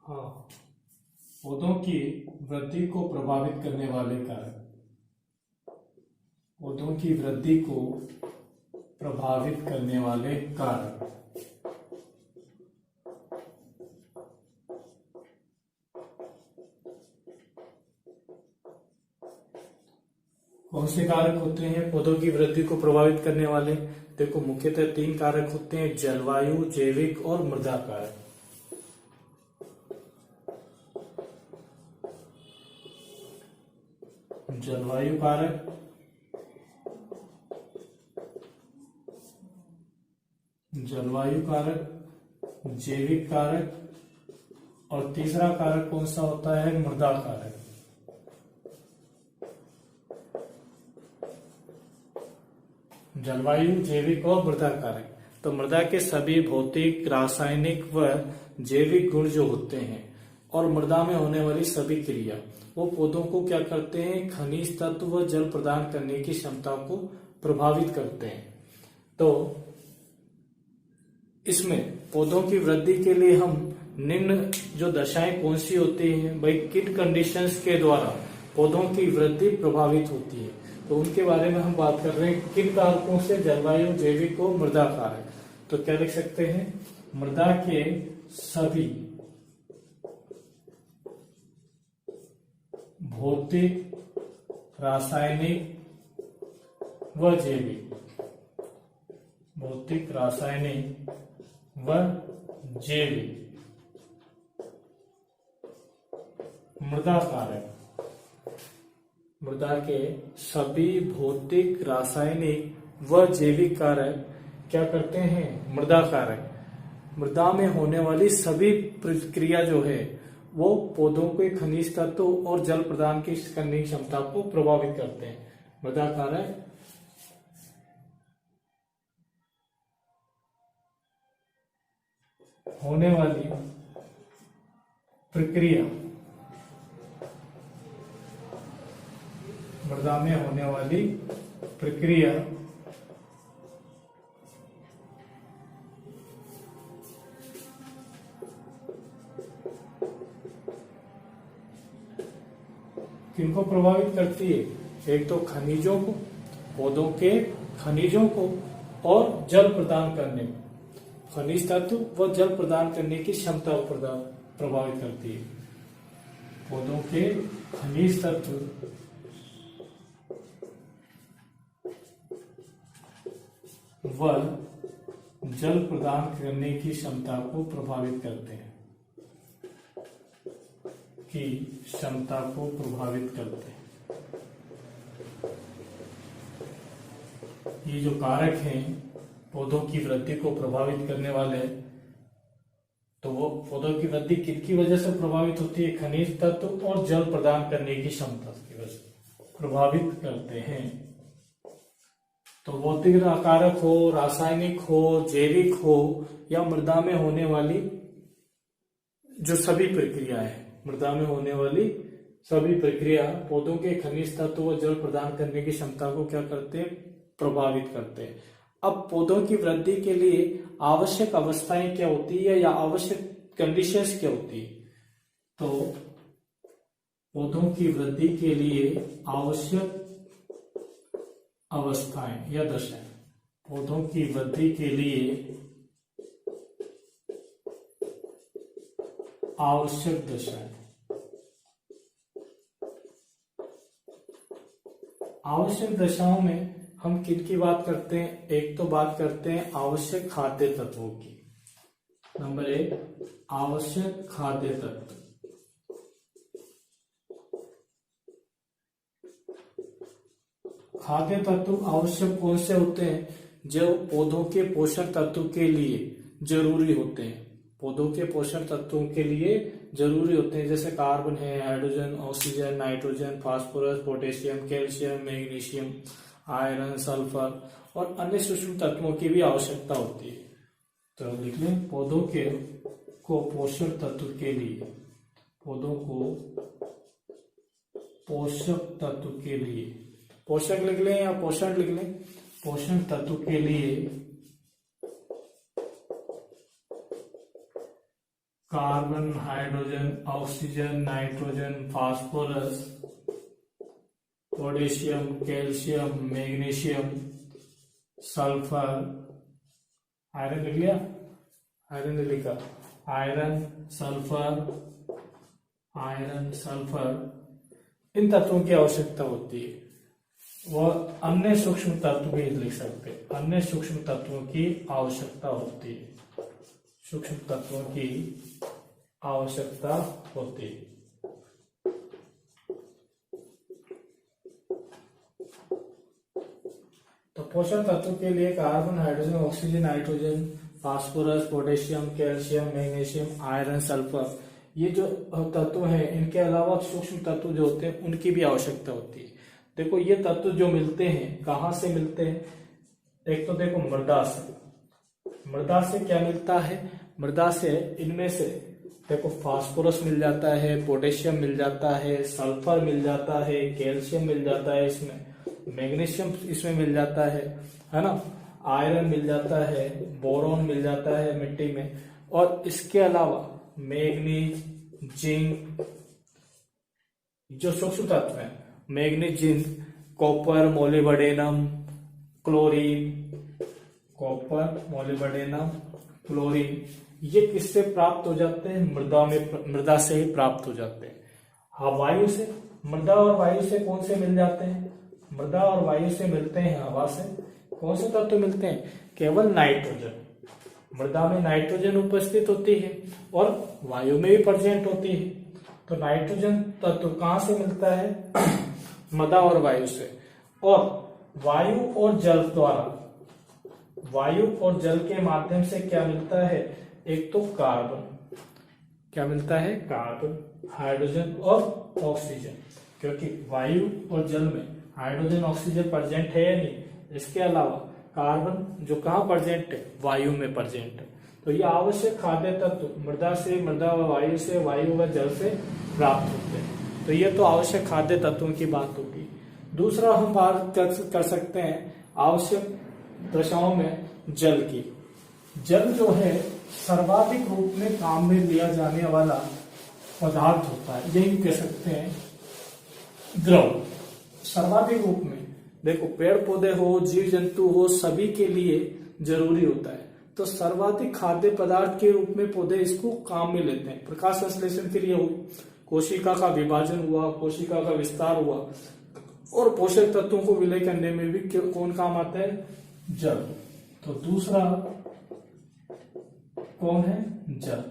हाँ, पौधों की वृद्धि को प्रभावित करने वाले कारक। पौधों की वृद्धि को प्रभावित करने वाले कारक। कौन से कारक होते हैं पौधों की वृद्धि को प्रभावित करने वाले? देखो, मुख्यतः 3 कारक होते हैं: जलवायु, जैविक और मृदा कारक। जलवायु कारक, जलवायु कारक, जैविक कारक और तीसरा कारक कौन सा होता है? मृदा कारक। जलवायु, जैविक और मृदा कारक। तो मृदा के सभी भौतिक, रासायनिक व जैविक गुण जो होते हैं और मृदा में होने वाली सभी क्रिया, वो पौधों को क्या करते हैं? खनिज तत्व व जल प्रदान करने की क्षमता को प्रभावित करते हैं। तो इसमें पौधों की वृद्धि के लिए हम निम्न जो दशाएं कौन सी होती हैं भाई? किन कंडीशंस के द्वारा पौधों की वृद्धि प्रभावित होती है, तो उनके बारे में हम बात कर रहे हैं। किन कारकों से? जलवायु, जैविक और मृदा कारक। तो क्या लिख सकते हैं? मृदा के सभी भौतिक, रासायनिक व जैविक, भौतिक, रासायनिक व जैविक मृदा कारक। मृदा के सभी भौतिक, रासायनिक व जैविक कारक क्या करते हैं? मृदा कारक। मृदा में होने वाली सभी प्रक्रिया जो है वो पौधों के खनिज तत्व और जल प्रदान की करने की क्षमता को प्रभावित करते हैं। मृदा कारक होने वाली प्रक्रिया, मृदा में होने वाली प्रक्रिया किनको प्रभावित करती है? एक तो खनिजों को, पौधों के खनिजों को और जल प्रदान करने, खनिज तत्व व जल प्रदान करने की क्षमता को प्रभावित करती है। पौधों के खनिज तत्व व जल प्रदान करने की क्षमता को प्रभावित करते हैं, की क्षमता को प्रभावित करते हैं। ये जो कारक हैं पौधों की वृद्धि को प्रभावित करने वाले, तो वो पौधों की वृद्धि किसकी वजह से प्रभावित होती है? खनिज तत्व और जल प्रदान करने की क्षमता की वजह से प्रभावित करते हैं। तो भौतिक कारक हो, रासायनिक हो, जैविक हो या मृदा में होने वाली जो सभी प्रक्रियाएं हैं, मृदा में होने वाली सभी प्रक्रिया पौधों के खनिज तत्व व जल प्रदान करने की क्षमता को क्या करते हैं? प्रभावित करते हैं। अब पौधों की वृद्धि के लिए आवश्यक अवस्थाएं क्या होती है या आवश्यक कंडीशंस क्या होती है? तो पौधों की वृद्धि के लिए आवश्यक अवस्थाएं या दशाएं, पौधों की वृद्धि के लिए आवश्यक दशाएं। आवश्यक दशाओं में हम किन की बात करते हैं? एक तो बात करते हैं आवश्यक खाद्य तत्वों की। नंबर 1, आवश्यक खाद्य तत्व। खाद्य तत्व आवश्यक कौन से होते हैं? जो पौधों के पोषक तत्व के लिए जरूरी होते हैं, पौधों के पोषक तत्वों के लिए जरूरी होते हैं, जैसे कार्बन है, hydrogen, oxygen, nitrogen, phosphorus, potassium, calcium, magnesium, iron, sulphur और अन्य सूक्ष्म तत्वों की भी आवश्यकता होती है। तो लिख लें, पौधों के को पोषक तत्व के लिए, पौधों को पोषक तत्व के लिए, पोषक लिख लें या पोषण लिख लें? पोषण तत्व के लिए carbon, hydrogen, oxygen, nitrogen, phosphorus, potassium, calcium, magnesium, sulphur, iron लिख लिया, आयरन नहीं लिखा, आयरन, सल्फर, इन तत्वों की आवश्यकता होती है। वह अन्य सूक्ष्म तत्व भी लिख सकते हैं, अन्य सूक्ष्म तत्वों की आवश्यकता होती है, सूक्ष्म तत्वों की आवश्यकता होती है। तो पोषक तत्व के लिए carbon, hydrogen, oxygen, nitrogen, phosphorus, potassium, calcium, magnesium, iron, sulphur, ये जो तत्व हैं, इनके अलावा सूक्ष्म तत्व जो होते हैं उनकी भी आवश्यकता होती है। देखो ये तत्व जो मिलते हैं कहाँ से मिलते हैं, एक तो देखो मृदा से, मृदा से क्या मिलता है, मृदा से इनमें से देखो फास्फोरस मिल जाता है, पोटेशियम मिल जाता है, सल्फर मिल जाता है, कैल्शियम मिल जाता है, इसमें मैग्नीशियम इसमें मिल जाता है ना, आयरन मिल जाता है, बोरॉन मिल जाता है मिट्टी में, और इसके अलावा मैग्नीज, जिंक, जो सूक्ष्म तत्व है, manganese, zinc, copper, molybdenum, chlorine, copper, molybdenum, chlorine, ये किससे प्राप्त हो जाते हैं, मृदा से ही प्राप्त हो जाते हैं। हाँ, वायु से, मृदा और वायु से कौन से मिल जाते हैं, मृदा और वायु से मिलते हैं हवा से। कौन से तत्व मिलते हैं, केवल नाइट्रोजन, मृदा में नाइट्रोजन उपस्थित होती है और वायु में भी प्रेजेंट होती है। तो नाइट्रोजन तत्व कहां से मिलता है, मृदा और वायु से, और वायु और जल द्वारा, वायु और जल के माध्यम से क्या मिलता है, एक तो कार्बन, क्या मिलता है, कार्बन, हाइड्रोजन और ऑक्सीजन, क्योंकि वायु और जल में हाइड्रोजन ऑक्सीजन प्रेजेंट है या नहीं, इसके अलावा कार्बन जो कहाँ प्रेजेंट है, वायु में प्रेजेंट है। तो ये आवश्यक खाद्य तत्व मृदा से, मृदा व वायु से, वायु व जल से प्राप्त होते हैं। तो ये तो आवश्यक खाद्य तत्वों की बात होगी। दूसरा हम बात कर सकते हैं आवश्यक दशाओं में जल की। जल जो है सर्वाधिक रूप में काम में लिया जाने वाला पदार्थ होता है, यही कह सकते हैं द्रव, सर्वाधिक रूप में। देखो पेड़ पौधे हो, जीव जंतु हो, सभी के लिए जरूरी होता है। तो सर्वाधिक खाद्य पदार्थ के रूप में पौधे इसको काम में लेते हैं। प्रकाश संश्लेषण के लिए कोशिका का विभाजन हुआ, कोशिका का विस्तार हुआ, और पोषक तत्वों को विलय करने में भी कौन काम आता है, जल। तो दूसरा कौन है, जल।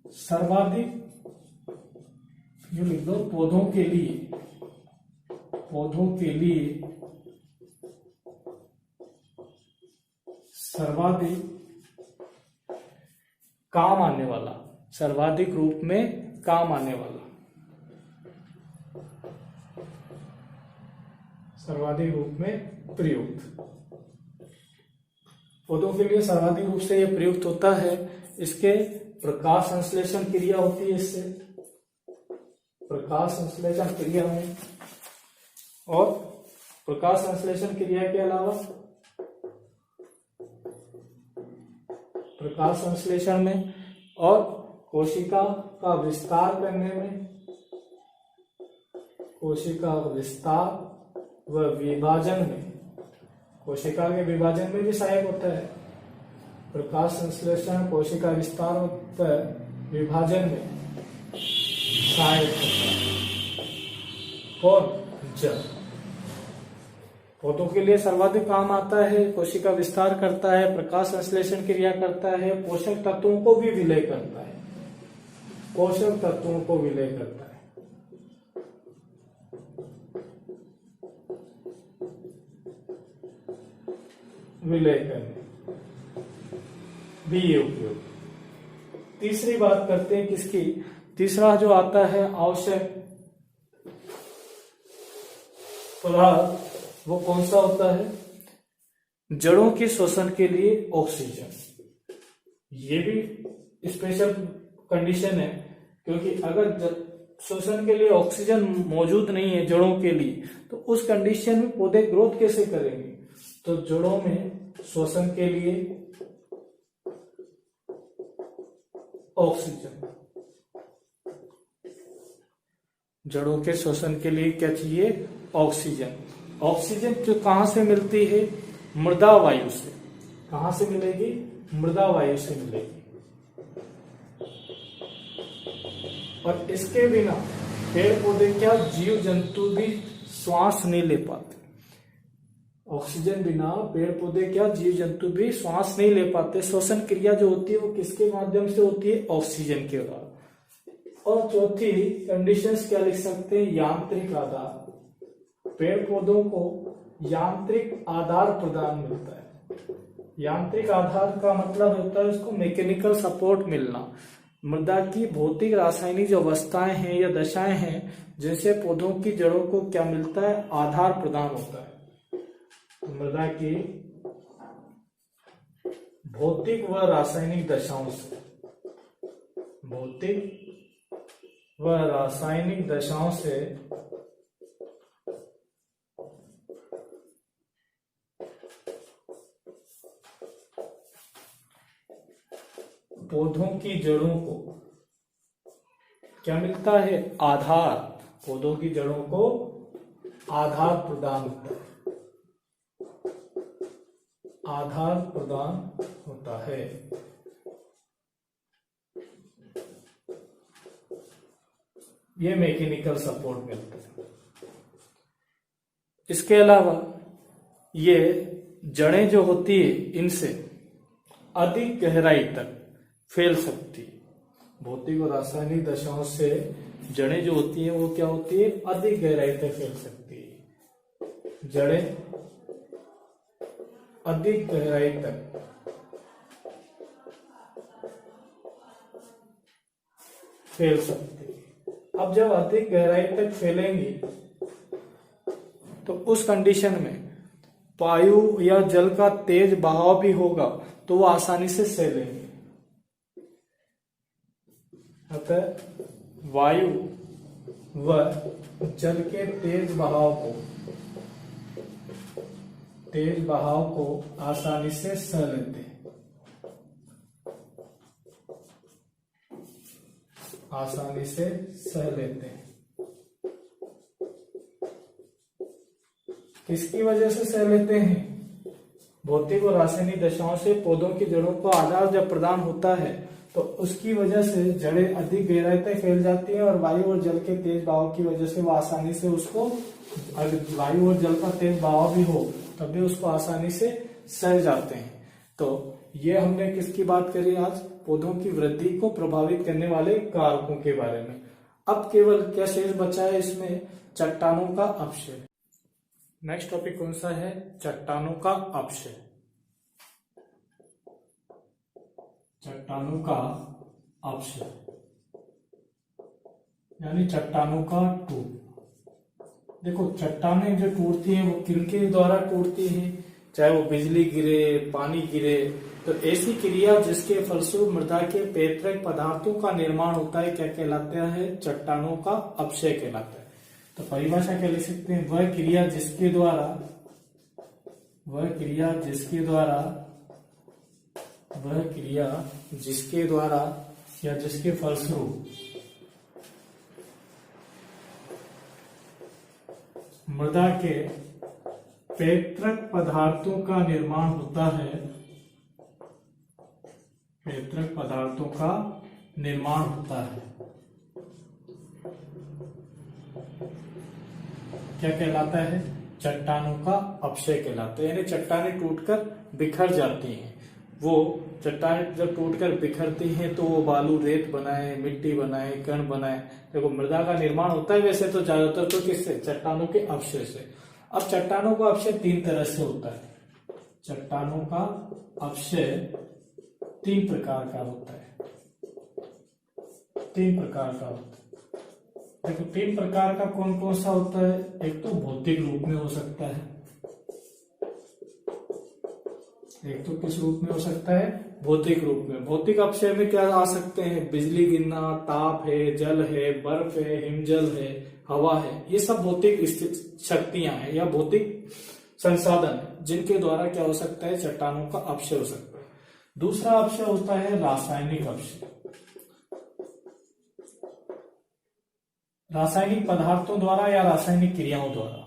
सर्वाधिक जो लिख दो, पौधों के लिए सर्वाधिक काम आने वाला, सर्वाधिक रूप में काम आने वाला, सर्वाधिक रूप में प्रयुक्त, पौधों के लिए सर्वाधिक रूप से यह प्रयुक्त होता है। इसके प्रकाश संश्लेषण क्रिया होती है, इससे प्रकाश संश्लेषण क्रिया में, और प्रकाश संश्लेषण क्रिया के अलावा प्रकाश संश्लेषण में और कोशिका का विस्तार करने में, कोशिका विस्तार व विभाजन में, कोशिका के विभाजन में भी सहायक होता है। प्रकाश संश्लेषण कोशिका विस्तार व विभाजन में सहायक होता है। कौन, जल। पौधों के लिए सर्वाधिक काम आता है, कोशिका विस्तार करता है, प्रकाश संश्लेषण क्रिया करता है, पोषक तत्वों को भी विलय करता है, पोषक तत्वों को विलय करता है। विलय करने भी ये उपयोग। तीसरी बात करते हैं किसकी, तीसरा जो आता है आवश्यक पदार्थ, वो कौन सा होता है, जड़ों के श्वसन के लिए ऑक्सीजन। ये भी स्पेशल कंडीशन है, क्योंकि अगर श्वसन के लिए ऑक्सीजन मौजूद नहीं है जड़ों के लिए, तो उस कंडीशन में पौधे ग्रोथ कैसे करेंगे। तो जड़ों में श्वसन के लिए ऑक्सीजन। जड़ों के श्वसन के लिए क्या चाहिए? ऑक्सीजन। ऑक्सीजन जो कहां से मिलती है? मृदा वायु से। कहां से मिलेगी? मृदा वायु से मिलेगी। और इसके बिना पेड़ पौधे क्या, जीव जंतु भी श्वास नहीं ले पाते। ऑक्सीजन बिना पेड़ पौधे क्या, जीव जंतु भी श्वास नहीं ले पाते। श्वसन क्रिया जो होती है वो किसके माध्यम से होती है? ऑक्सीजन के द्वारा। और चौथी कंडीशंस क्या लिख सकते हैं? यांत्रिक आधार। पेड़ पौधों को यांत्रिक आधार प्रदान मिलता है। यांत्रिक आधार का मतलब होता है उसको मैकेनिकल सपोर्ट मिलना। मृदा की भौतिक रासायनिक जो अवस्थाएं हैं या दशाएं हैं जिनसे पौधों की जड़ों को क्या मिलता है? आधार प्रदान होता है। तो मृदा की भौतिक व रासायनिक दशाओं से, भौतिक व रासायनिक दशाओं से पौधों की जड़ों को क्या मिलता है? आधार। पौधों की जड़ों को आधार प्रदान होता है। आधार प्रदान होता है। ये मैकेनिकल सपोर्ट मिलता है। इसके अलावा ये जड़ें जो होती है इनसे अधिक गहराई तक फैल सकती है। भौतिक और रासायनिक दशाओं से जड़ें जो होती हैं वो क्या होती है? अधिक गहराई तक फैल सकती है। जड़ें अधिक गहराई तक फैल सकती है। अब जब अधिक गहराई तक फैलेंगी तो उस कंडीशन में वायु या जल का तेज बहाव भी होगा तो वो आसानी से सैलेंगे। अतः वायु व जल के तेज बहाव को आसानी से सह लेते हैं। आसानी से सह लेते हैं। किसकी वजह से सह लेते हैं? भौतिक और रासायनिक दशाओं से पौधों की जड़ों को आधार जब प्रदान होता है तो उसकी वजह से जड़ें अधिक गहराई तक फैल जाती हैं और वायु और जल के तेज बहाव की वजह से वो आसानी से उसको, अगर वायु और जल का तेज बहाव भी हो तब भी उसको आसानी से सह जाते हैं। तो ये हमने किसकी बात करी आज? पौधों की वृद्धि को प्रभावित करने वाले कारकों के बारे में। अब केवल क्या शेष बचा है इसमें? चट्टानों का अपक्षय। नेक्स्ट टॉपिक कौन सा है? चट्टानों का अपक्षय। चट्टानों का अपक्षय यानी चट्टानों का टूट। देखो चट्टानें जो टूटती हैं वो किनके द्वारा टूटती हैं? चाहे वो बिजली गिरे, पानी गिरे, तो ऐसी क्रिया जिसके फलस्वरूप मृदा के पैतृक पदार्थों का निर्माण होता है क्या कहलाता है? चट्टानों का अपक्षय कहलाता है। तो परिभाषा क्या लिख सकते हैं? वह क्रिया जिसके द्वारा या जिसके फलस्वरूप मृदा के पैतृक पदार्थों का निर्माण होता है, पैतृक पदार्थों का निर्माण होता है, क्या कहलाता है? चट्टानों का अपक्षय कहलाता है। यानी चट्टानें टूटकर बिखर जाती हैं। वो चट्टानें जब टूटकर बिखरती हैं तो वो बालू, रेत बनाए, मिट्टी बनाए, कण बनाए। देखो मृदा का निर्माण होता है वैसे तो ज्यादातर तो किससे? चट्टानों के अपक्षय से। अब चट्टानों का अपक्षय तीन तरह से होता है। चट्टानों का अपक्षय तीन प्रकार का होता है। देखो तीन प्रकार का कौन कौन सा होता है? एक तो भौतिक रूप में हो सकता है, एक तो किस रूप में हो सकता है? भौतिक रूप में। भौतिक अपक्षय में क्या आ सकते हैं? बिजली गिरना, ताप है, जल है, बर्फ है, हिमजल है, हवा है। ये सब भौतिक शक्तियां हैं या भौतिक संसाधन है जिनके द्वारा क्या हो सकता है? चट्टानों का अपक्षय हो सकता है। दूसरा अपक्षय होता है रासायनिक अपक्षय। रासायनिक पदार्थों द्वारा या रासायनिक क्रियाओं द्वारा।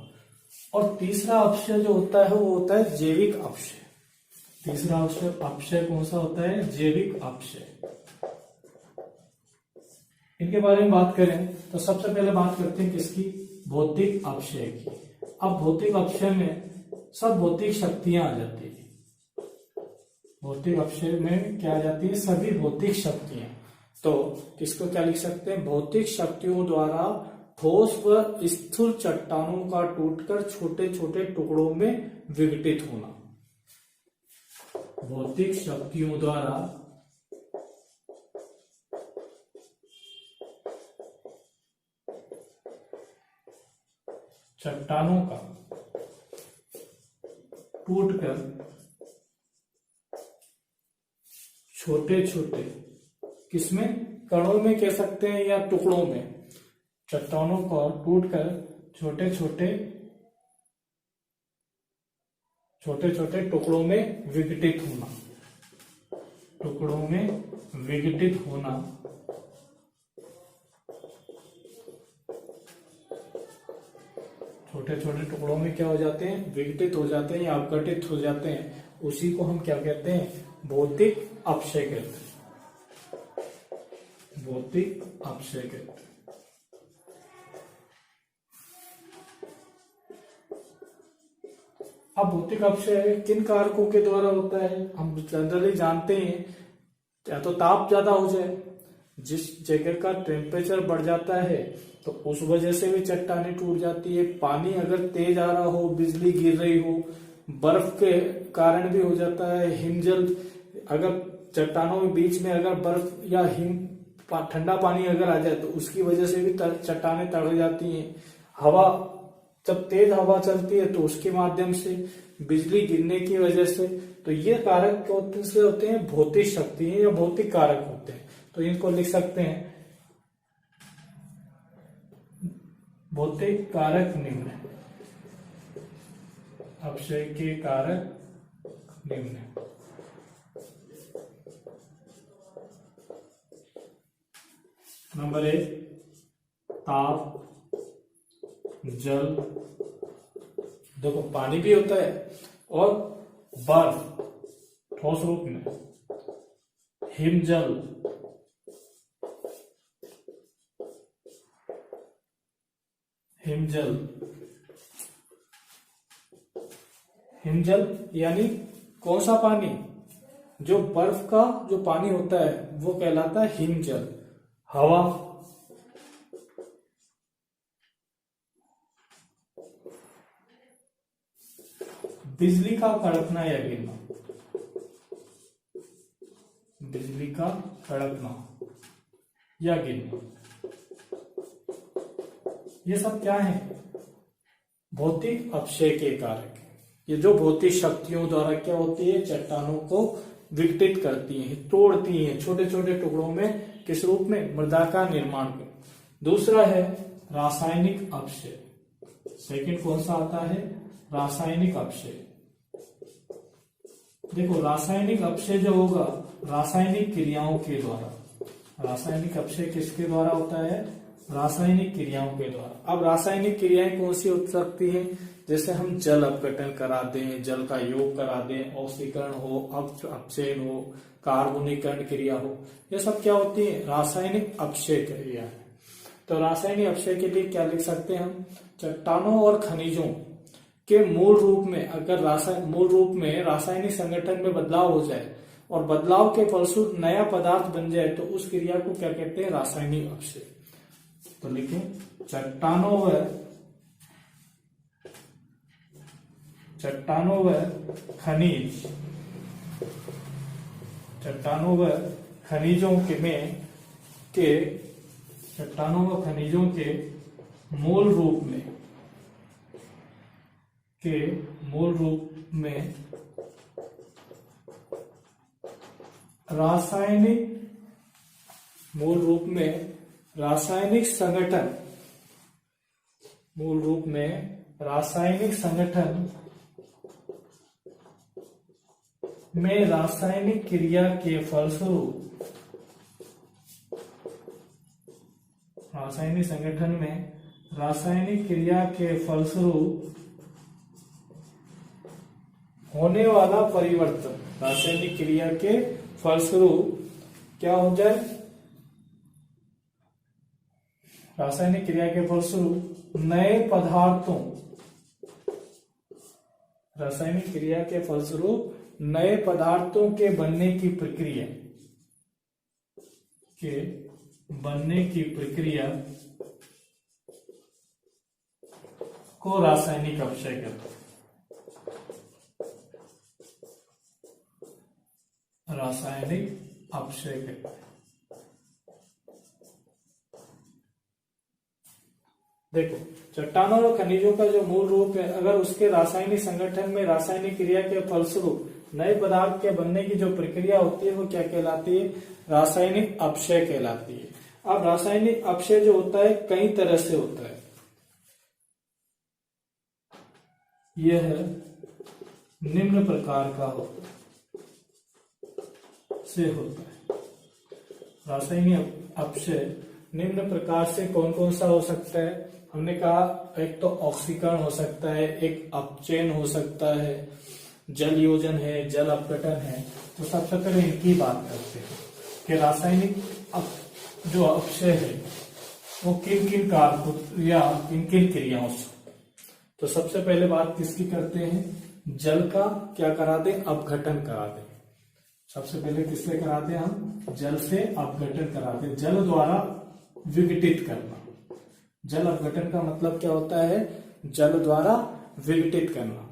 और तीसरा अपक्षय जो होता है वो होता है जैविक अपक्षय। तीसरा अपक्षय कौन सा होता है? जैविक अपक्षय। इनके बारे में बात करें तो सबसे पहले बात करते हैं किसकी? भौतिक अपक्षय की। अब भौतिक अपक्षय में सब भौतिक शक्तियां आ जाती है। भौतिक अपक्षय में क्या आ जाती है? सभी भौतिक शक्तियां। तो किसको क्या लिख सकते हैं? भौतिक शक्तियों द्वारा ठोस व स्थूल चट्टानों का टूटकर छोटे छोटे टुकड़ों में विघटित होना। भौतिक शक्तियों द्वारा चट्टानों का टूटकर छोटे छोटे, किसमें? कणों में कह सकते हैं या टुकड़ों में। चट्टानों को टूटकर छोटे छोटे टुकड़ों में विघटित होना। टुकड़ों में विघटित होना। छोटे छोटे टुकड़ों में क्या हो जाते हैं? विघटित हो जाते हैं या अपघटित हो जाते हैं। उसी को हम क्या कहते हैं? भौतिक अपक्षय कहते हैं। भौतिक अपक्षय कहते हैं। अब भौतिक अपक्षय किन कारकों के द्वारा होता है? हम जनरली जानते हैं, या तो ताप ज्यादा हो जाए, जिस जगह का टेम्परेचर बढ़ जाता है तो उस वजह से भी चट्टानें टूट जाती है। पानी अगर तेज आ रहा हो, बिजली गिर रही हो, बर्फ के कारण भी हो जाता है। हिमजल, अगर चट्टानों के बीच में अगर बर्फ या ठंडा पानी अगर आ जाए तो उसकी वजह से भी चट्टानें तड़ जाती हैं। हवा, जब तेज हवा चलती है तो उसके माध्यम से, बिजली गिरने की वजह से। तो ये कारक कौन से होते हैं? भौतिक शक्ति है या भौतिक कारक होते हैं। तो इनको लिख सकते हैं भौतिक कारक निम्न है। अपक्षय के कारक निम्न है। नंबर 1, ताप, जल, देखो पानी भी होता है, और बर्फ ठोस रूप में, हिमजल, हिमजल यानी कौन सा पानी? जो बर्फ का जो पानी होता है वो कहलाता है हिमजल। हवा, बिजली का कड़कना या गिरना, बिजली का कड़कना या गिरना, ये सब क्या है? भौतिक अपक्षय के कारक। ये जो भौतिक शक्तियों द्वारा क्या होती है? चट्टानों को विघटित करती हैं, तोड़ती हैं छोटे छोटे टुकड़ों में। किस रूप में? मृदा का निर्माण कर। दूसरा है रासायनिक अपक्षय। सेकंड कौन सा आता है? रासायनिक अपक्षय। देखो, रासायनिक अपक्षय जो होगा रासायनिक क्रियाओं के द्वारा। रासायनिक अपक्षय किसके द्वारा होता है? रासायनिक क्रियाओं के द्वारा। अब रासायनिक क्रियाएं कौन सी हो सकती हैं? जैसे हम जल अपघटन करा दें, जल का योग करा दें, ऑक्सीकरण हो, अपचयन हो, कार्बोनीकरण क्रिया हो, ये सब क्या होती है? रासायनिक अपक्षय क्रिया है। तो रासायनिक अपक्षय के लिए क्या लिख सकते हैं हम? चट्टानों और खनिजों के मूल रूप में, अगर रासायनिक संगठन में बदलाव हो जाए और बदलाव के फलस्वरूप नया पदार्थ बन जाए तो उस क्रिया को क्या कहते हैं? रासायनिक अपक्षय। तो लिखें, चट्टानों व खनिजों के मूल रूप में रासायनिक संगठन में रासायनिक क्रिया के फलस्वरूप रासायनिक संगठन में रासायनिक क्रिया के फलस्वरूप होने वाला परिवर्तन, रासायनिक क्रिया के फलस्वरूप क्या हो जाए, रासायनिक क्रिया के फलस्वरूप नए पदार्थों, रासायनिक क्रिया के फलस्वरूप नए पदार्थों के बनने की प्रक्रिया को रासायनिक अपक्षय कहते हैं। रासायनिक अपक्षय कहते हैं। देखो, चट्टानों और खनिजों का जो मूल रूप है, अगर उसके रासायनिक संगठन में रासायनिक क्रिया के फलस्वरूप नए पदार्थ के बनने की जो प्रक्रिया होती है वो क्या कहलाती है, रासायनिक अपक्षय कहलाती है। अब रासायनिक अपक्षय जो होता है कई तरह से होता है। यह निम्न प्रकार का होता है। रासायनिक अपक्षय निम्न प्रकार से कौन कौन सा हो सकता है, हमने कहा एक तो ऑक्सीकरण हो सकता है, एक अपचयन हो सकता है, जल योजन है, जल अपघटन है। तो सबसे पहले इनकी बात करते हैं कि रासायनिक जो अपक्षय है वो किन किन कारकों या किन किन क्रियाओं से। तो सबसे पहले बात किसकी करते हैं, जल का क्या करा दे, अपघटन करा दे। सबसे पहले किससे कराते हैं हम, जल से अपघटन कराते, जल द्वारा विघटित करना। जल अपघटन का मतलब क्या होता है, जल द्वारा विघटित करना।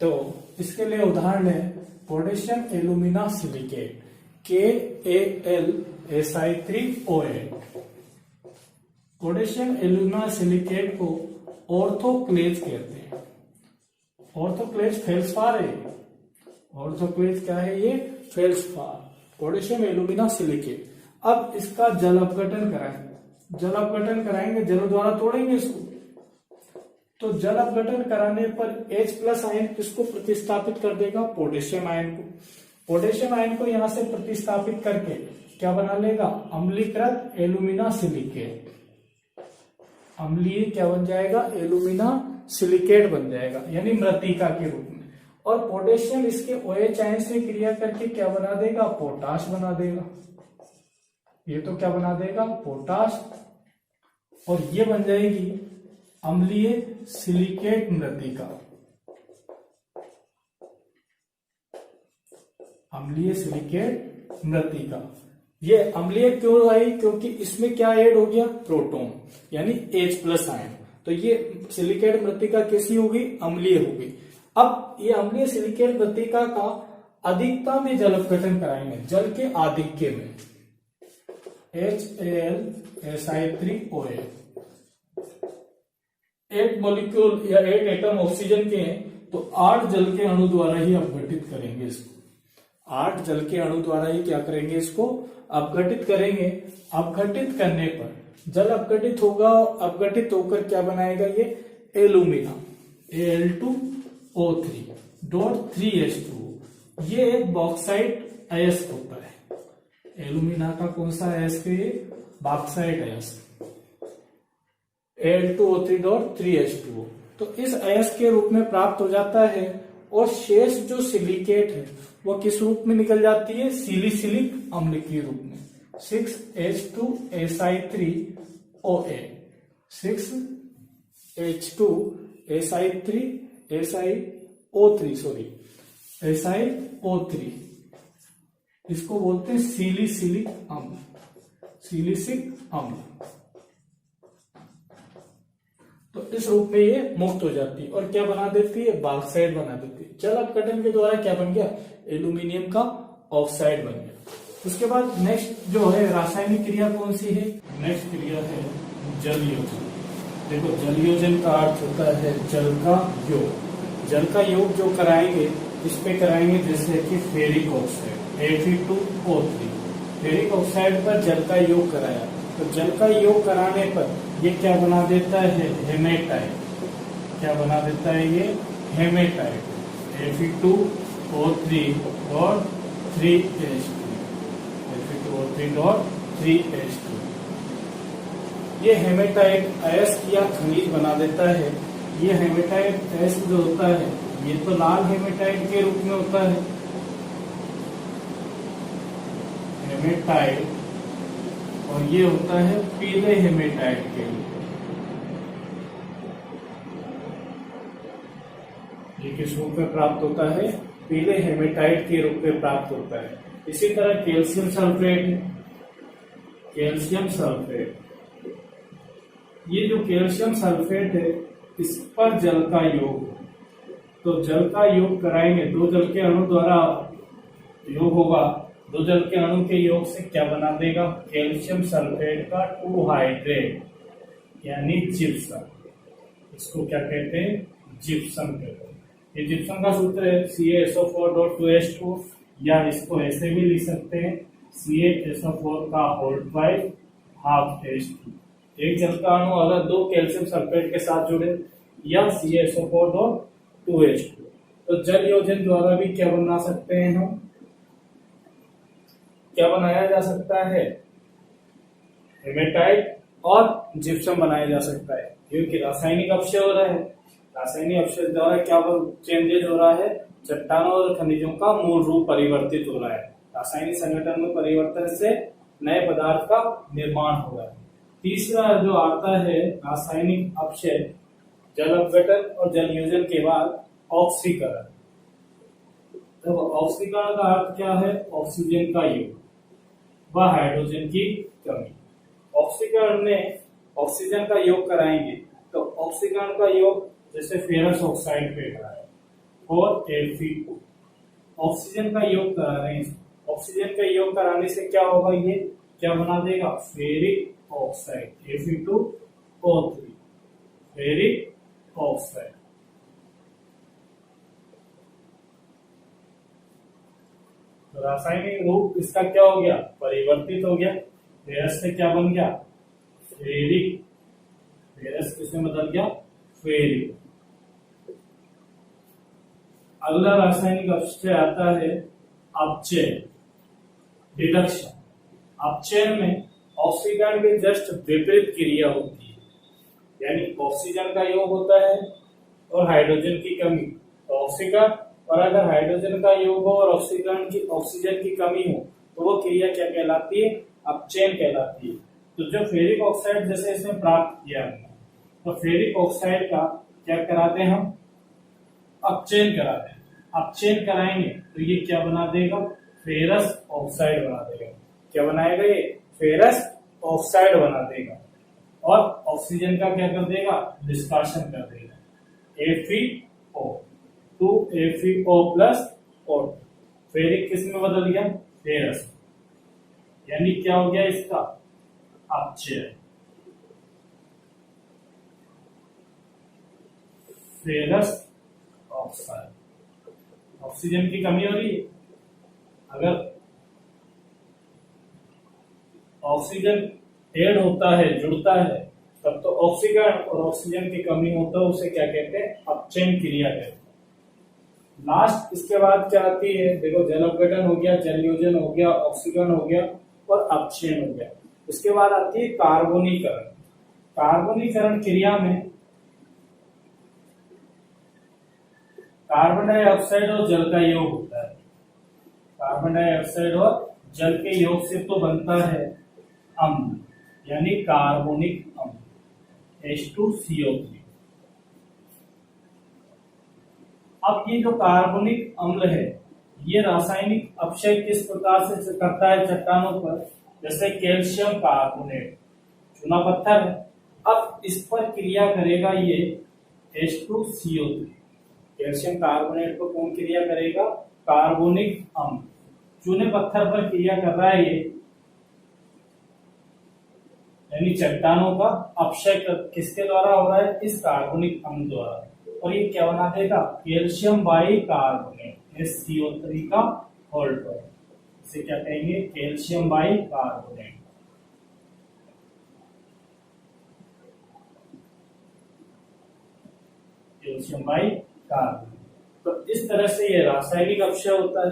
तो इसके लिए उदाहरण है potassium alumina silicate KAlSi3O8। Potassium alumina silicate को ऑर्थोक्लेज कहते हैं। ऑर्थोक्लेज फेल्सपार है, ऑर्थोक्लेज क्या है, ये फेल्सपार, पोटेशियम एल्यूमिना सिलिकेट। अब इसका जल अपघटन कराएंगे, जल अपघटन कराएंगे, जल द्वारा तोड़ेंगे इसको। तो जल अपघटन कराने पर H+ आयन किसको प्रतिस्थापित कर देगा, पोटेशियम आयन को। पोटेशियम आयन को यहां से प्रतिस्थापित करके क्या बना लेगा, अम्लीकृत एल्यूमिना सिलिकेट। अम्लीय क्या बन जाएगा, एल्यूमिना सिलिकेट बन जाएगा, यानी मृत्तिका के रूप में। और पोटेशियम इसके OH आयन से क्रिया करके क्या बना देगा, पोटाश बना देगा। ये तो क्या बना देगा, पोटाश। और ये बन जाएगी अम्लीय सिलिकेट मृत्तिका। अम्लीय सिलिकेट मृत्तिका। ये अम्लीय क्यों आई, क्योंकि इसमें क्या ऐड हो गया, प्रोटॉन, यानी H+ आयन। तो ये सिलिकेट मृत्तिका कैसी होगी, अम्लीय होगी। अब ये अम्लीय सिलिकेट मृत्तिका का अधिकता में जल अपघटन कराएंगे, जल के आधिक्य में। HAlSi3O8 8 मॉलिक्यूल या 8 एटम ऑक्सीजन के हैं, तो 8 जल के अणु द्वारा ही अपघटित करेंगे इसको। 8 जल के अणु द्वारा ही क्या करेंगे, इसको अपघटित करेंगे। अपघटित करने पर जल अपघटित होगा, अपघटित होकर क्या बनाएगा, ये एल्यूमिना Al2O3.3H2। ये एक बॉक्साइट अयस्क होता है। एल्यूमिना का कौन सा अयस्क है, बॉक्साइट अयस्क, Al2O3.3H2। तो इस अयस्क के रूप में प्राप्त हो जाता है। और शेष जो सिलिकेट है वो किस रूप में निकल जाती है, सिलिसिलिक अम्ल के रूप में, 6H2Si3O8, 6H2Si3SiO3 इसको बोलते हैं सिलिसिलिक अम्ल, सिलिसिक अम्ल। तो इस रूप में ये मुक्त हो जाती है और क्या बना देती है, बॉक्साइट बना देती है। जल अपघटन के द्वारा क्या बन गया, एल्यूमिनियम का ऑक्साइड बन गया। उसके बाद नेक्स्ट जो है रासायनिक क्रिया कौन सी है, नेक्स्ट क्रिया है जल योजन। देखो, जल योजन का अर्थ होता है जल का योग। जल का योग जो कराएंगे, इस पे कराएंगे जैसे कि ferric oxide Fe2O3, ferric oxide पर जल का योग कराया, तो जल का योग कराने पर ये क्या बना देता है, हेमेटाइट। क्या बना देता है ये, हेमेटाइट, Fe2O3.3H2, Fe2O3.3H2। ये हेमेटाइट अयस्क या खनिज बना देता है। ये हेमेटाइट अयस्क जो होता है ये तो लाल हेमेटाइट के रूप में होता है, हेमेटाइट, और ये होता है पीले हेमेटाइट के रूप में। ये किस रूप में प्राप्त होता है? पीले हेमेटाइट के रूप में प्राप्त होता है। इसी तरह कैल्शियम सल्फेट, कैल्शियम सल्फेट, ये जो कैल्शियम सल्फेट है इस पर जल का योग, तो जल का योग कराएंगे, दो जल के अणु द्वारा योग होगा, दो जल के अणु के योग से क्या बना देगा? कैल्शियम सल्फेट का 2 हाइड्रेट यानी जिप्सम। इसको क्या कहते हैं? जिप्सम कहते हैं। ये जिप्सम का सूत्र है CaSO4.2H2, या इसको ऐसे भी लिख सकते हैं CaSO4 का होल ट्वाइस हाफ H2। एक जल का अणु अगर दो कैल्शियम सल्फेट के साथ जुड़े या CaSO4.2H2, तो जल योजन द्वारा भी क्या बना सकते हैं हम? क्या बनाया जा सकता है? हेमेटाइट और जिप्सम बनाया जा सकता है, क्योंकि रासायनिक अपक्षय हो रहा है। रासायनिक अपक्षय द्वारा क्या चेंजेज हो रहा है? चट्टानों और खनिजों का मूल रूप परिवर्तित हो रहा है। रासायनिक संगठन में परिवर्तन से नए पदार्थ का निर्माण हो रहा है। तीसरा जो आता है रासायनिक अपक्षय, जल अपघटन और जल योजन के बाद ऑक्सीकरण। तो ऑक्सीकरण का अर्थ क्या है? ऑक्सीजन का योग व हाइड्रोजन की कमी। ऑक्सीकरण में ऑक्सीजन का योग कराएंगे, तो ऑक्सीकरण का योग जैसे फेरस ऑक्साइड पे कराए और Fe2, ऑक्सीजन का योग करा रहे हैं। ऑक्सीजन का योग कराने से क्या होगा? ये क्या बना देगा? Ferric oxide Fe2O3, ferric oxide. तो रासायनिक रूप इसका क्या हो गया? परिवर्तित हो गया। फेरस से क्या बन गया? फेरिक। फेरस किसमें बदल गया? फेरिक। अगला रासायनिक अपक्षय आता है अपचय, डिडक्शन। अपचय में ऑक्सीकरण के जस्ट विपरीत क्रिया होती है, यानी ऑक्सीजन का योग होता है और हाइड्रोजन की कमी, तो ऑक्सीकरण, और अगर हाइड्रोजन का योग हो और ऑक्सीजन की कमी हो तो वो क्रिया क्या कहलाती है? अपचयन कहलाती है। तो जो फेरिक ऑक्साइड जैसे इसमें प्राप्त किया हमने, तो फेरिक ऑक्साइड का क्या कराते हैं हम? अपचयन कराते हैं। अपचयन कराएंगे तो ये क्या बना देगा? फेरस ऑक्साइड बना देगा। क्या बनाएगा? ये फेरस ऑक्साइड बना देगा और ऑक्सीजन का क्या कर देगा? निष्कासन कर देगा। FeO, 2FeO+O2। फेरिक किस में बदल गया? फेरस। यानी क्या हो गया इसका? अपचय। फेरस ऑक्साइड, ऑक्सीजन की कमी हो रही है। अगर ऑक्सीजन ऐड होता है, जुड़ता है, तब तो ऑक्सीकरण, और ऑक्सीजन की कमी होता है उसे क्या कहते हैं? अपचयन क्रिया कहते हैं। लास्ट इसके बाद क्या आती है? देखो, जल अपघटन हो गया, जल योजन हो गया, ऑक्सीकरण हो गया और अपचयन हो गया। इसके बाद आती है कार्बोनीकरण। कार्बोनीकरण क्रिया में कार्बन डाइऑक्साइड और जल का योग होता है। कार्बन डाइऑक्साइड और जल के योग से तो बनता है अम्ल, यानी कार्बोनिक अम्ल H2CO3। अब ये जो कार्बोनिक अम्ल है ये रासायनिक अपक्षय किस प्रकार से करता है चट्टानों पर? जैसे कैल्शियम कार्बोनेट, चूना पत्थर है, अब इस पर क्रिया करेगा ये H2CO3। कैल्शियम कार्बोनेट को कौन क्रिया करेगा? कार्बोनिक अम्ल। चूने पत्थर पर क्रिया कर रहा है ये, यानी चट्टानों का अपक्षय किसके द्वारा हो रहा है? इस कार्बोनिक अम्ल द्वारा। और ये क्या बना देगा? कैल्शियम बाइकार्बोनेट HCO3 का होल ट्वाइस। इसे क्या कहेंगे? Calcium bicarbonate. Calcium bicarbonate. तो इस तरह से ये रासायनिक अपक्षय होता है।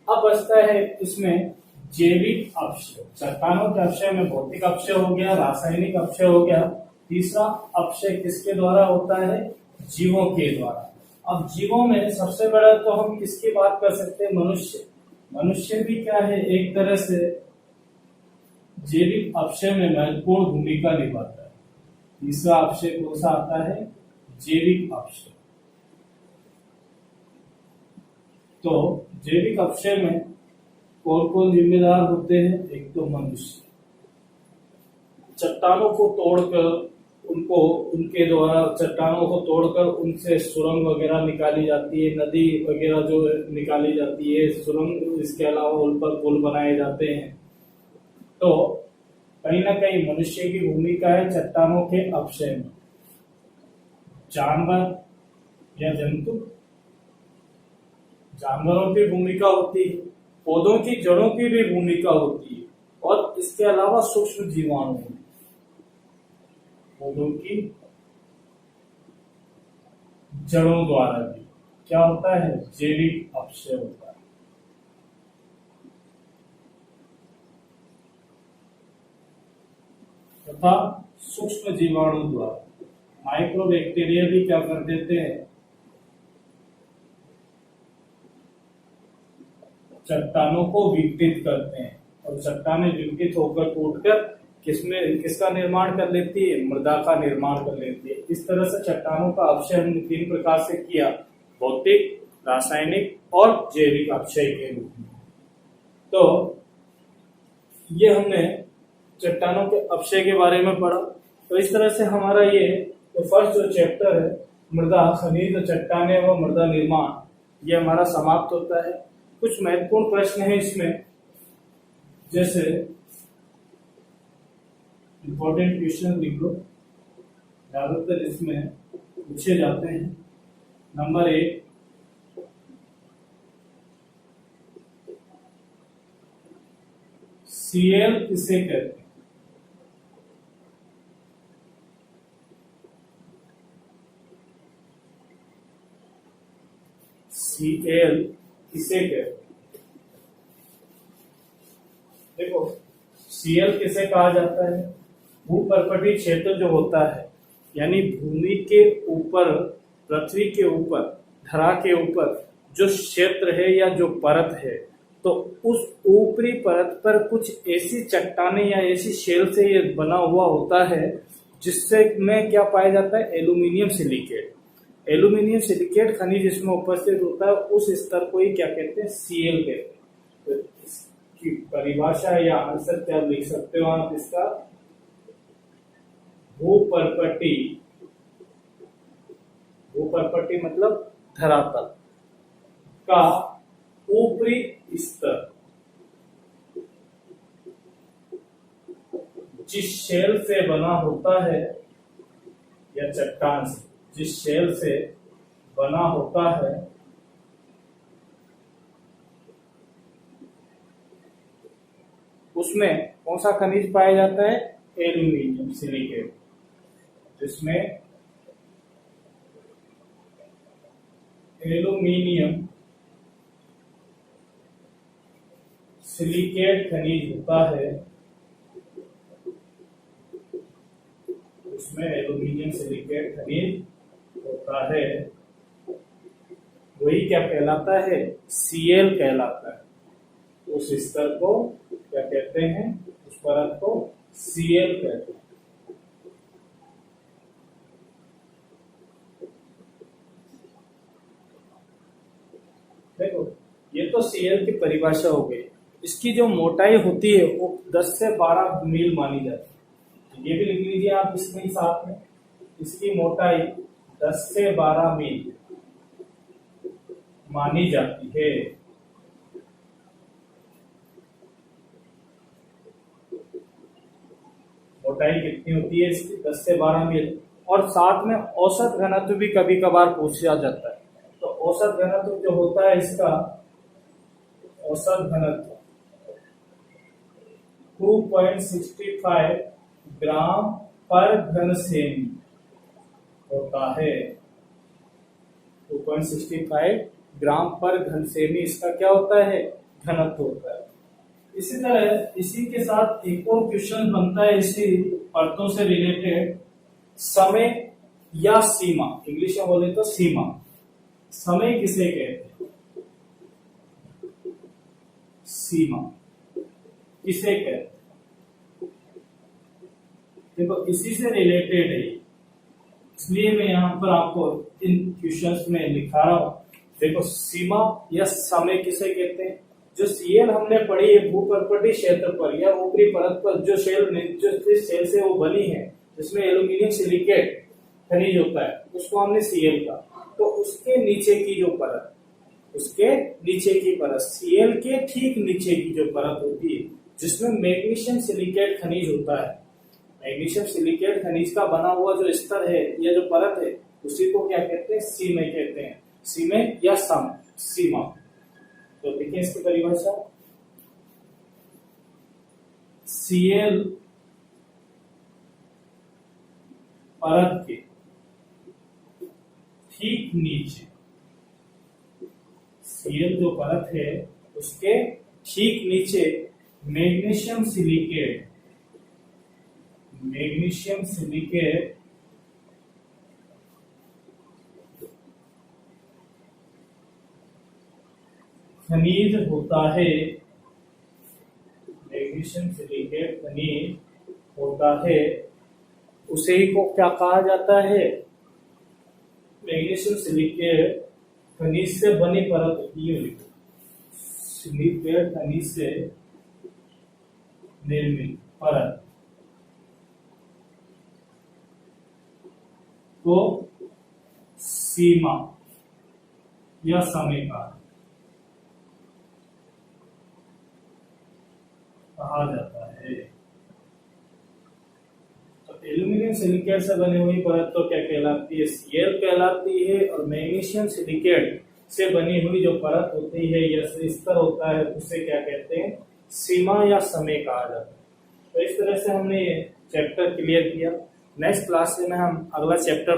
अब बचता है इसमें जैविक अपक्षय, चट्टानों के अपक्षय में भौतिक अपक्षय हो गया, रासायनिक अपक्षय हो गया। तीसरा अपक्षय किसके द्वारा होता है? जीवों के द्वारा। अब जीवों में सबसे बड़ा तो हम किसकी बात कर सकते हैं? मनुष्य। मनुष्य भी क्या है? एक तरह से जैविक अपक्षय में महत्वपूर्ण भूमिका निभाता है। तीसरा अपक्षय कौन सा आता है? जैविक अपक्षय। तो जैविक अपक्षय में कौन कौन जिम्मेदार होते हैं? एक तो मनुष्य। चट्टानों को तोड़कर उनके द्वारा चट्टानों को तोड़कर उनसे सुरंग वगैरह निकाली जाती है, नदी वगैरह जो निकाली जाती है, सुरंग, इसके अलावा उन पर पुल बनाए जाते हैं। तो कहीं ना कहीं मनुष्य की भूमिका है चट्टानों के अपक्षय में। जानवर या जंतु, जानवरों की भूमिका होती है, पौधों की जड़ों की भी भूमिका होती है, और इसके अलावा सूक्ष्म जीवाणु, पौधों की जड़ों द्वारा भी क्या होता है? जैविक अपक्षय होता है। तथा सूक्ष्म जीवाणु द्वारा माइक्रोबैक्टीरिया भी क्या कर देते हैं? चट्टानों को विघटित करते हैं, और चट्टानें विघटित होकर टूटकर किसका निर्माण कर लेती है? मृदा का निर्माण कर लेती है। इस तरह से चट्टानों का अपक्षय हमने 3 प्रकार से किया, भौतिक, रासायनिक और जैविक अपक्षय के रूप में। तो ये हमने चट्टानों के अपक्षय के बारे में पढ़ा। तो इस तरह से हमारा ये फर्स्ट जो चैप्टर है, मृदा, खनिज, चट्टानें व मृदा निर्माण, ये हमारा समाप्त होता है। कुछ महत्वपूर्ण प्रश्न है इसमें, जैसे इंपॉर्टेंट क्वेश्चन लिख लो, ज्यादातर इसमें पूछे जाते हैं। नंबर 1, Cl किसे कहते हैं? Cl किसे कहते हैं? देखो, Cl किसे कहा जाता है? भूपर्वतीय क्षेत्र जो होता है, यानी भूमि के ऊपर, पृथ्वी के ऊपर, धरा के ऊपर जो क्षेत्र है या जो परत है, तो उस ऊपरी परत पर कुछ ऐसी चट्टानें या ऐसी शेल से ये बना हुआ होता है, जिससे में क्या पाया जाता है? Aluminium silicate. एल्यूमिनियम सिलिकेट खनिज इसमें उपस्थित होता है, उस स्तर को ही क्या कहते हैं? Cl कहते हैं। तो इसकी परिभाषा या आंसर क्या लिख सकते हो आप इसका? भूपर्वतीय, भूपर्वतीय मतलब धरातल का ऊपरी स्तर, जिस शेल से बना होता है या चट्टान से, जिस शेल से बना होता है, उसमें कौन सा खनिज पाया जाता है? एल्यूमिनियम सिलिकेट, जिसमें एल्यूमिनियम सिलिकेट खनिज होता है, उसमें एल्यूमिनियम सिलिकेट खनिज होता है, वही क्या कहलाता है? Cl कहलाता है। उस स्तर को क्या कहते हैं? उस परत को Cl कहते हैं। देखो, ये तो Cl की परिभाषा हो गई। इसकी जो मोटाई होती है वो 10 से 12 मील मानी जाती है। ये भी लिख लीजिए आप इसमें साथ में, इसकी मोटाई 10 से 12 मील मानी जाती है। मोटाई कितनी होती है इसकी? 10 से 12 मील। और साथ में औसत घनत्व भी कभी कभार पूछा जाता है। तो औसत घनत्व जो होता है इसका, औसत घनत्व 2.65 ग्राम पर घन सेमी होता है। 2.65 ग्राम पर घन सेमी इसका क्या होता है? घनत्व होता है। इसी तरह इसी के साथ एक और क्वेश्चन बनता है इसी परतों से रिलेटेड, समय या सीमा, इंग्लिश में बोले तो सीमा। समय किसे कहते हैं? सीमा किसे कहते हैं? देखो इसी से रिलेटेड है, इसलिए मैं यहाँ पर आपको इन क्वेश्चंस में लिखा रहा हूं। देखो सीमा या समय किसे कहते हैं? जो सीएल हमने पढ़ी है, भूपर्पटीय क्षेत्र पर या ऊपरी परत पर जो सेल से वो बनी है, जिसमें एल्यूमिनियम सिलिकेट खनिज होता है, उसको हमने सीएल का। तो उसके नीचे की जो परत, उसके नीचे की परत, सीएल के ठीक नीचे की जो परत होती है, जिसमें मैग्नीशियम सिलिकेट खनिज होता है, मैग्नीशियम सिलिकेट खनिज का बना हुआ जो स्तर है या जो परत है, उसी को क्या कहते हैं? सीमे कहते हैं। सीमे या सीमा। तो देखिए इसकी परिभाषा, सीएल परत के ठीक नीचे, सीएल जो परत है उसके ठीक नीचे मैग्नीशियम सिलिकेट खनिज होता है, मैग्नीशियम सिलिकेट खनिज होता है। उसे ही को क्या कहा जाता है? मैग्नीशियम सिलिकेट खनिज से बनी परत होती है, सिलिकेट खनिज से निर्मित परत को सीमा या समय कहा जाता है। तो एल्यूमिनियम सिलिकेट से बनी हुई परत तो क्या कहलाती है? सीएल कहलाती है। और मैग्नीशियम सिलिकेट से बनी हुई जो परत होती है या स्तर होता है, उसे क्या कहते हैं? सीमा या समय कहा जाता है। तो इस तरह से हमने ये चैप्टर क्लियर किया। नेक्स्ट क्लास में हम अगला चैप्टर